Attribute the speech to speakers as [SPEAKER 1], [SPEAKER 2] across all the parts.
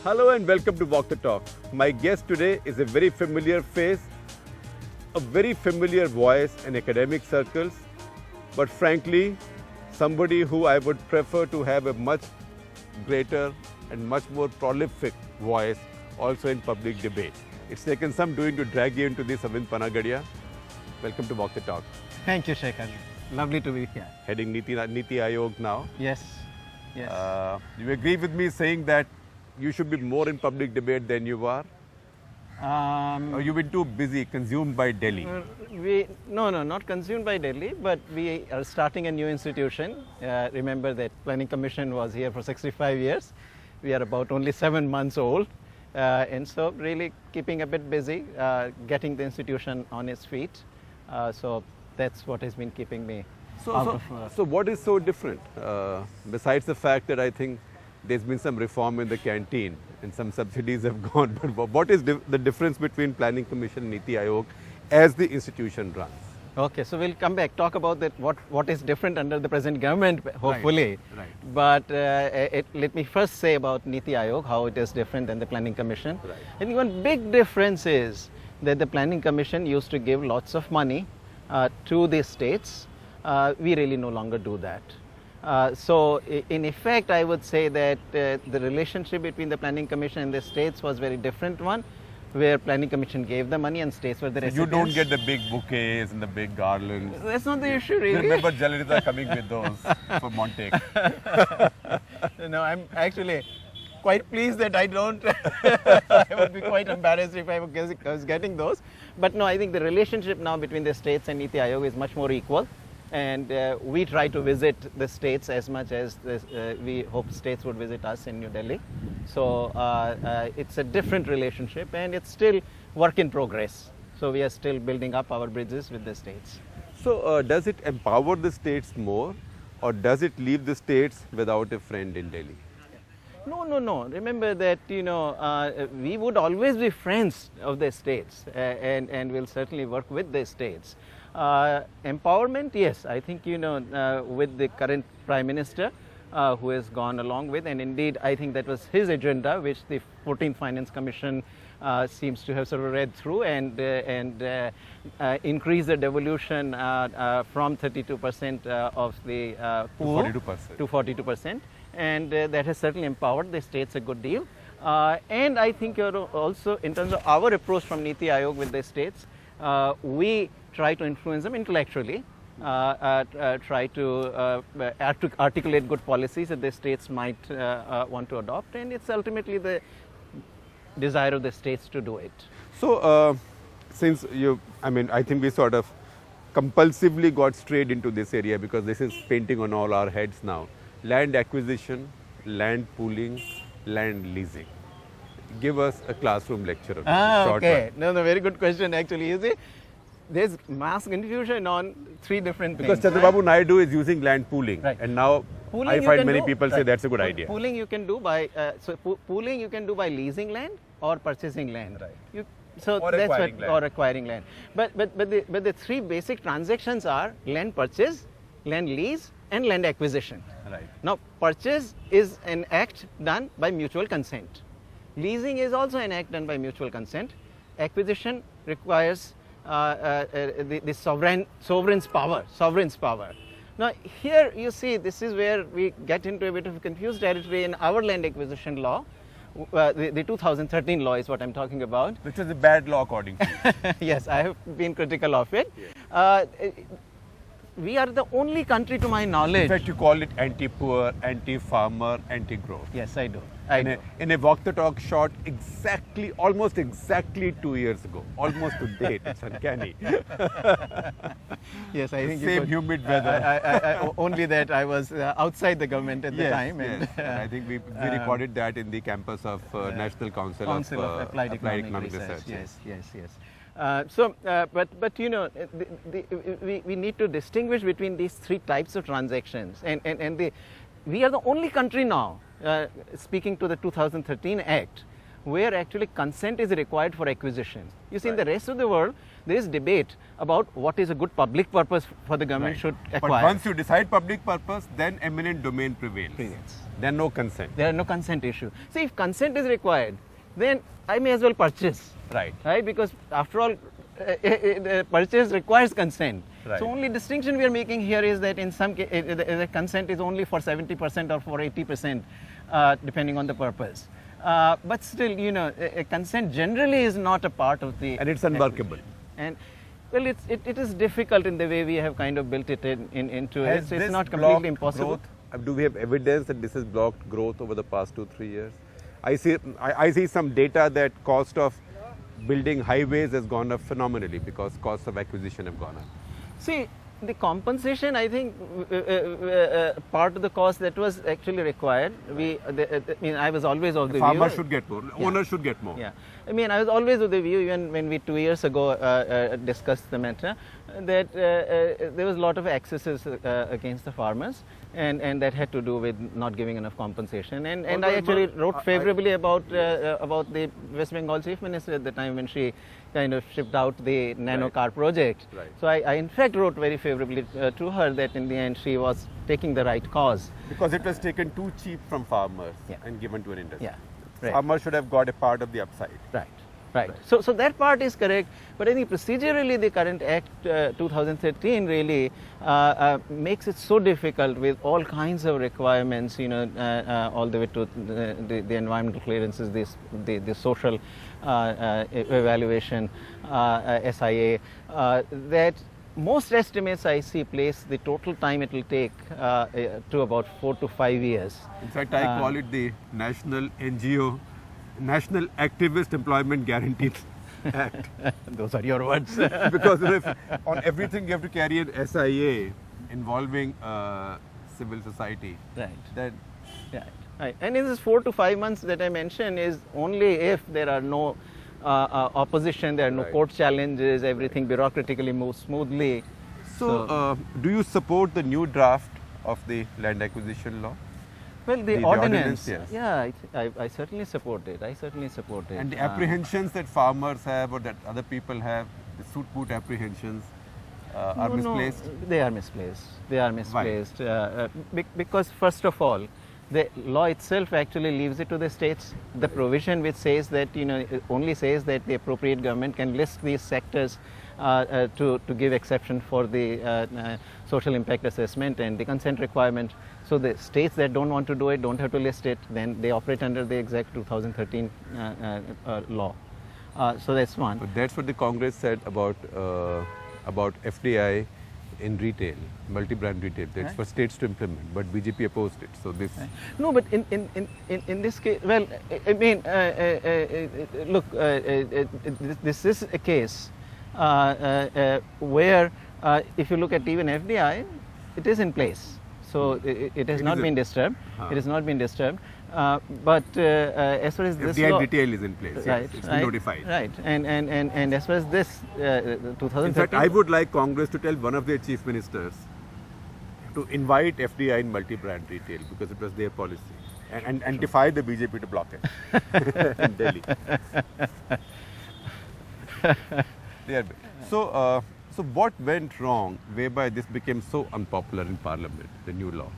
[SPEAKER 1] Hello and welcome to Walk the Talk. My guest today is a very familiar face, a very familiar voice in academic circles, but frankly, somebody who I would prefer to have a much greater and much more prolific voice also in public debate. It's taken some doing to drag you into this, Arvind Panagariya. Welcome to Walk the Talk.
[SPEAKER 2] Thank you, Shekhar. Lovely to be here.
[SPEAKER 1] Heading NITI Aayog now.
[SPEAKER 2] Yes, yes.
[SPEAKER 1] You agree with me saying that you should be more in public debate than you are? Or you've been too busy, consumed by Delhi?
[SPEAKER 2] No, not consumed by Delhi, but we are starting a new institution. Remember that Planning Commission was here for 65 years. We are about only 7 months old. And so really keeping a bit busy, getting the institution on its feet. So that's what has been keeping me out of...
[SPEAKER 1] So what is so different? Besides the fact that I think there's been some reform in the canteen and some subsidies have gone, but what is the difference between Planning Commission and NITI Aayog as the institution runs?
[SPEAKER 2] Okay, so we'll come back, talk about that, what is different under the present government, hopefully.
[SPEAKER 1] Right.
[SPEAKER 2] But let me first say about NITI Aayog, how it is different than the Planning Commission.
[SPEAKER 1] Right.
[SPEAKER 2] I think one big difference is that the Planning Commission used to give lots of money to the states. We really no longer do that. So in effect, I would say that the relationship between the Planning Commission and the states was very different one, where Planning Commission gave the money and states were the recipients.
[SPEAKER 1] You don't get the big bouquets and the big garlands.
[SPEAKER 2] That's not the issue, really.
[SPEAKER 1] You remember Jalalita coming with those for Montek.
[SPEAKER 2] No, I'm actually quite pleased that I don't. I would be quite embarrassed if I was getting those. But no, I think the relationship now between the states and NITI Aayog is much more equal. And we try to visit the states as much as we hope states would visit us in New Delhi. So it's a different relationship and it's still work in progress. So we are still building up our bridges with the states.
[SPEAKER 1] So does it empower the states more, or does it leave the states without a friend in Delhi?
[SPEAKER 2] No. Remember that, we would always be friends of the states and we'll certainly work with the states. Empowerment, yes, I think, with the current Prime Minister who has gone along with, and indeed I think that was his agenda, which the 14th Finance Commission seems to have sort of read through and increase the devolution from 32% of the pool to 42%. And that has certainly empowered the states a good deal. And I think also in terms of our approach from NITI Aayog with the states, we try to influence them intellectually, try to articulate good policies that the states might want to adopt, and it's ultimately the desire of the states to do it.
[SPEAKER 1] So, since I think we sort of compulsively got straight into this area because this is painting on all our heads now. Land acquisition, land pooling, land leasing. Give us a classroom lecture.
[SPEAKER 2] Okay. No, very good question actually. You see, there's mass confusion on 3 different things.
[SPEAKER 1] Because Chandrababu Naidu is using land pooling, and now
[SPEAKER 2] pooling
[SPEAKER 1] I find many people say that's a good idea.
[SPEAKER 2] Pooling you can do by pooling you can do by leasing land or purchasing land.
[SPEAKER 1] Right.
[SPEAKER 2] Or acquiring land. But the 3 basic transactions are land purchase, land lease, and land acquisition.
[SPEAKER 1] Right.
[SPEAKER 2] Now, purchase is an act done by mutual consent. Leasing is also an act done by mutual consent. Acquisition requires the sovereign's power. Now, here you see, this is where we get into a bit of a confused territory in our land acquisition law. The 2013 law is what I'm talking about.
[SPEAKER 1] Which is a bad law according to you.
[SPEAKER 2] Yes, I have been critical of it.
[SPEAKER 1] Yes.
[SPEAKER 2] We are the only country, to my knowledge.
[SPEAKER 1] In fact, you call it anti-poor, anti-farmer, anti-growth.
[SPEAKER 2] Yes, I do.
[SPEAKER 1] In a Walk the Talk shot almost exactly 2 years ago, almost to date. It's uncanny.
[SPEAKER 2] Yes, I think
[SPEAKER 1] same humid weather.
[SPEAKER 2] Only that I was outside the government at the time.
[SPEAKER 1] Yes. And I think we recorded that in the campus of National Council of
[SPEAKER 2] Applied Economic
[SPEAKER 1] Research.
[SPEAKER 2] Yes. But we need to distinguish between these 3 types of transactions, and we are the only country now, speaking to the 2013 Act, where actually consent is required for acquisition. You see, in the rest of the world, there is debate about what is a good public purpose for the government should acquire.
[SPEAKER 1] But once you decide public purpose, then eminent domain prevails. Then no consent.
[SPEAKER 2] There are no consent issue. So if consent is required, then I may as well purchase.
[SPEAKER 1] Right.
[SPEAKER 2] Because after all, purchase requires consent.
[SPEAKER 1] Right.
[SPEAKER 2] So only distinction we are making here is that in some cases, the consent is only for 70% or for 80%, depending on the purpose. But still, a consent generally is not a part of the...
[SPEAKER 1] And it's unworkable.
[SPEAKER 2] And well, it is difficult in the way we have kind of built it into it. It's not completely impossible.
[SPEAKER 1] Do we have evidence that this has blocked growth over the past 2-3 years? I see some data that cost of building highways has gone up phenomenally because costs of acquisition have gone up.
[SPEAKER 2] See, the compensation, I think, part of the cost that was actually required. I was always of the view.
[SPEAKER 1] Farmers should get more. Owners should get more.
[SPEAKER 2] Yeah. I was always of the view, even when we 2 years ago discussed the matter, that there was a lot of excesses against the farmers, and that had to do with not giving enough compensation. And I actually wrote favorably about the West Bengal Chief Minister at the time when she kind of shipped out the nano car project.
[SPEAKER 1] Right.
[SPEAKER 2] So I in fact wrote very favorably to her that in the end she was taking the right cause.
[SPEAKER 1] Because it was taken too cheap from farmers and given to an industry.
[SPEAKER 2] Yeah. Right.
[SPEAKER 1] Farmers should have got a part of the upside.
[SPEAKER 2] Right. So that part is correct, but I think procedurally the current Act 2013 really makes it so difficult with all kinds of requirements, all the way to the environmental clearances, the social evaluation, SIA, that most estimates I see place the total time it will take to about 4 to 5 years.
[SPEAKER 1] In fact, I call it the National NGO, National Activist Employment Guarantee Act.
[SPEAKER 2] Those are your words.
[SPEAKER 1] Because on everything you have to carry an SIA involving civil society.
[SPEAKER 2] Right. Right. And in this 4 to 5 months that I mentioned is only if there are no opposition, there are no court challenges, everything bureaucratically moves smoothly.
[SPEAKER 1] So, do you support the new draft of the land acquisition law?
[SPEAKER 2] Well, the ordinance,
[SPEAKER 1] yes.
[SPEAKER 2] Yeah, I certainly support it.
[SPEAKER 1] And the apprehensions that farmers have or that other people have, the suit boot apprehensions, are misplaced?
[SPEAKER 2] No, they are misplaced. Why? Because first of all, the law itself actually leaves it to the states. The provision which says that, only says that the appropriate government can list these sectors to give exception for the social impact assessment and the consent requirement. So the states that don't want to do it don't have to list it, then they operate under the exact 2013 law. So that's one.
[SPEAKER 1] But that's what the Congress said about FDI in retail, multi-brand retail. That's for states to implement, but BJP opposed it. So this...
[SPEAKER 2] No, but in this case, well, look, this is a case where if you look at even FDI, it is in place. So it has not been disturbed. It has not been disturbed. But as far as this
[SPEAKER 1] FDI
[SPEAKER 2] law,
[SPEAKER 1] detail is in place. Yes, it's been notified.
[SPEAKER 2] Right. And as far as this 2013.
[SPEAKER 1] In fact, I would like Congress to tell one of their chief ministers to invite FDI in multi-brand retail because it was their policy and defy the BJP to block it in Delhi. They are big. So what went wrong whereby this became so unpopular in Parliament, the new law?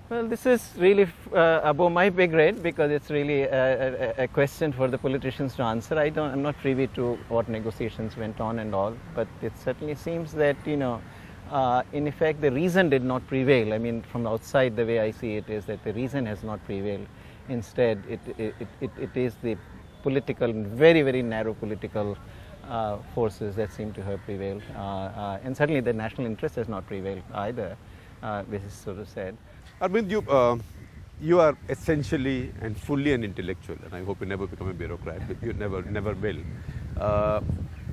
[SPEAKER 2] Well, this is really above my pay grade because it's really a question for the politicians to answer. I'm not privy to what negotiations went on and all, but it certainly seems that, in effect, the reason did not prevail. I mean, from outside, the way I see it is that the reason has not prevailed. Instead, it is the political, very, very narrow political forces that seem to have prevailed. And certainly the national interest has not prevailed either, this is sort of said.
[SPEAKER 1] Arvind, you are essentially and fully an intellectual, and I hope you never become a bureaucrat, but you never will.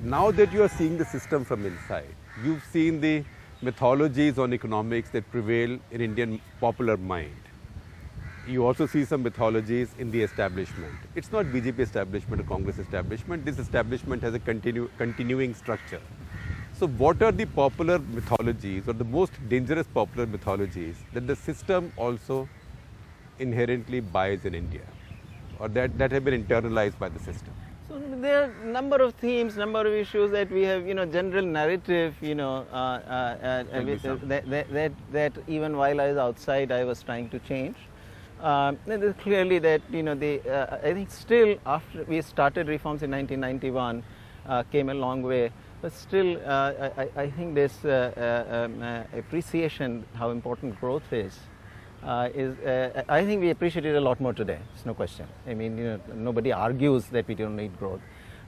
[SPEAKER 1] Now that you are seeing the system from inside, you've seen the mythologies on economics that prevail in Indian popular mind. You also see some mythologies in the establishment. It's not BJP establishment or Congress establishment. This establishment has a continuing structure. So what are the popular mythologies or the most dangerous popular mythologies that the system also inherently buys in India or that have been internalized by the system?
[SPEAKER 2] So there are a number of themes, number of issues that we have, general narrative, that even while I was outside, I was trying to change. There's clearly that, I think still after we started reforms in 1991, came a long way, but still I think this appreciation how important growth is I think we appreciate it a lot more today. It's no question. I mean, nobody argues that we don't need growth,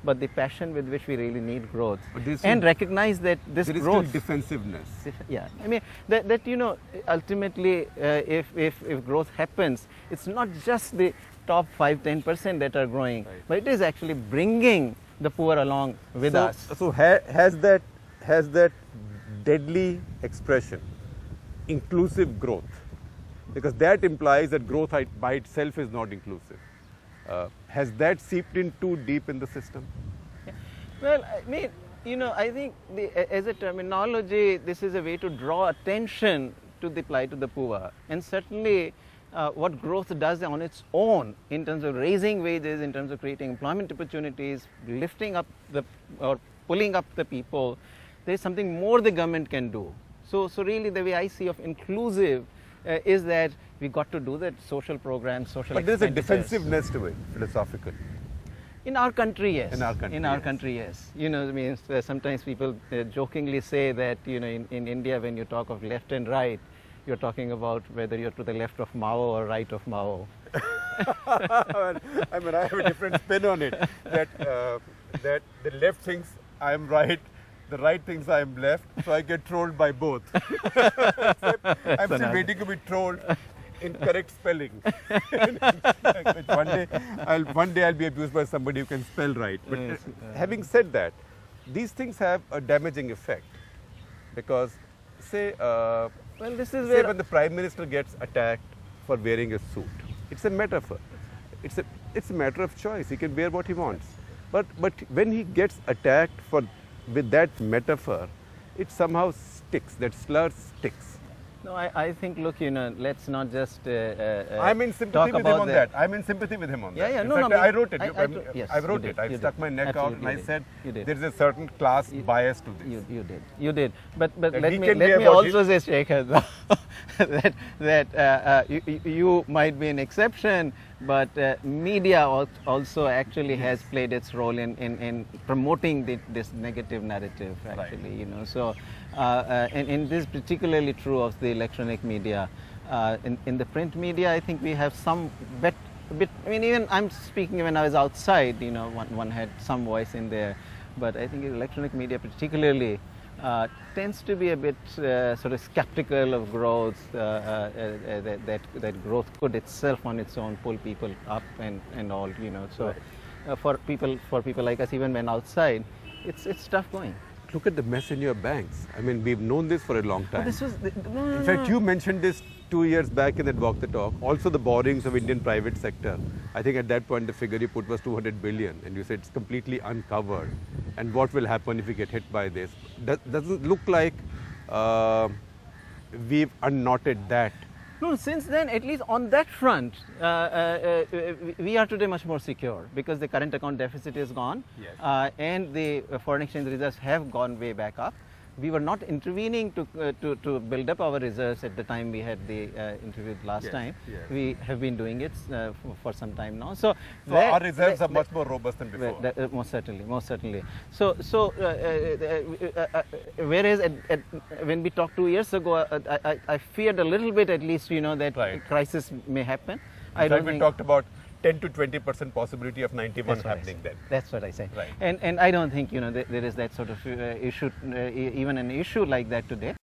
[SPEAKER 2] but the passion with which we really need growth and recognize that this
[SPEAKER 1] there
[SPEAKER 2] growth
[SPEAKER 1] is still defensiveness.
[SPEAKER 2] Yeah, I mean that ultimately if growth happens, it's not just the top 5-10% that are growing, right, but it is actually bringing the poor along with us.
[SPEAKER 1] So has that deadly expression, inclusive growth, because that implies that growth by itself is not inclusive. Has that seeped in too deep in the system?
[SPEAKER 2] Yeah. Well, I mean, I think as a terminology, this is a way to draw attention to the plight of the poor. And certainly what growth does on its own in terms of raising wages, in terms of creating employment opportunities, lifting up or pulling up the people, there is something more the government can do. So really the way I see of inclusive is that we got to do that social programs, social
[SPEAKER 1] But there's a defensiveness to it, philosophically.
[SPEAKER 2] In our country, yes.
[SPEAKER 1] In our country,
[SPEAKER 2] yes. I mean, sometimes people jokingly say that, in India, when you talk of left and right, you're talking about whether you're to the left of Mao or right of Mao.
[SPEAKER 1] I mean, I have a different spin on it. That the left thinks I'm right, the right thinks I'm left, so I get trolled by both. I'm still waiting to be trolled in correct spelling. One day I'll be abused by somebody who can spell right. But having said that, these things have a damaging effect, because say when the Prime Minister gets attacked for wearing a suit, it's a metaphor. It's a matter of choice. He can wear what he wants. But when he gets attacked with that metaphor, it somehow sticks. That slur sticks.
[SPEAKER 2] No, I think, look, let's not just
[SPEAKER 1] I'm in sympathy with him on that. I'm in sympathy with him on that.
[SPEAKER 2] Yeah,
[SPEAKER 1] in
[SPEAKER 2] no,
[SPEAKER 1] fact,
[SPEAKER 2] no.
[SPEAKER 1] I wrote it.
[SPEAKER 2] Yes,
[SPEAKER 1] I wrote it. I stuck my neck out and I said there's a certain class bias to this.
[SPEAKER 2] You did. But let me also say, Shekhar, that you might be an exception, but media also actually has played its role in promoting this negative narrative, actually,
[SPEAKER 1] right.
[SPEAKER 2] So and this is particularly true of the electronic media. In the print media, I think we have some bit. I mean, even I'm speaking when I was outside, one had some voice in there, but I think electronic media particularly tends to be a bit sort of skeptical of growth, that growth could itself on its own pull people up and all, So
[SPEAKER 1] right.
[SPEAKER 2] For people like us, even when outside, it's tough going.
[SPEAKER 1] Look at the mess in your banks. I mean, we've known this for a long time.
[SPEAKER 2] In
[SPEAKER 1] fact, you mentioned this 2 years back in that Walk the Talk. Also the borrowings of Indian private sector. I think at that point the figure you put was 200 billion, and you said it's completely uncovered. And what will happen if we get hit by this? Doesn't look like we've unknotted that.
[SPEAKER 2] No, since then, at least on that front, we are today much more secure, because the current account deficit is gone,
[SPEAKER 1] yes.
[SPEAKER 2] And the foreign exchange reserves have gone way back up. We were not intervening to build up our reserves at the time we had the interview last time.
[SPEAKER 1] Yes.
[SPEAKER 2] We have been doing it for some time now. So
[SPEAKER 1] our reserves are much more robust than before.
[SPEAKER 2] Most certainly. So whereas when we talked 2 years ago, I feared a little bit, at least, that
[SPEAKER 1] right.
[SPEAKER 2] crisis may happen.
[SPEAKER 1] In fact, we talked about 10 to 20% possibility of 91 happening then.
[SPEAKER 2] That's what I say.
[SPEAKER 1] Right.
[SPEAKER 2] And I don't think there is that sort of issue, even an issue like that today.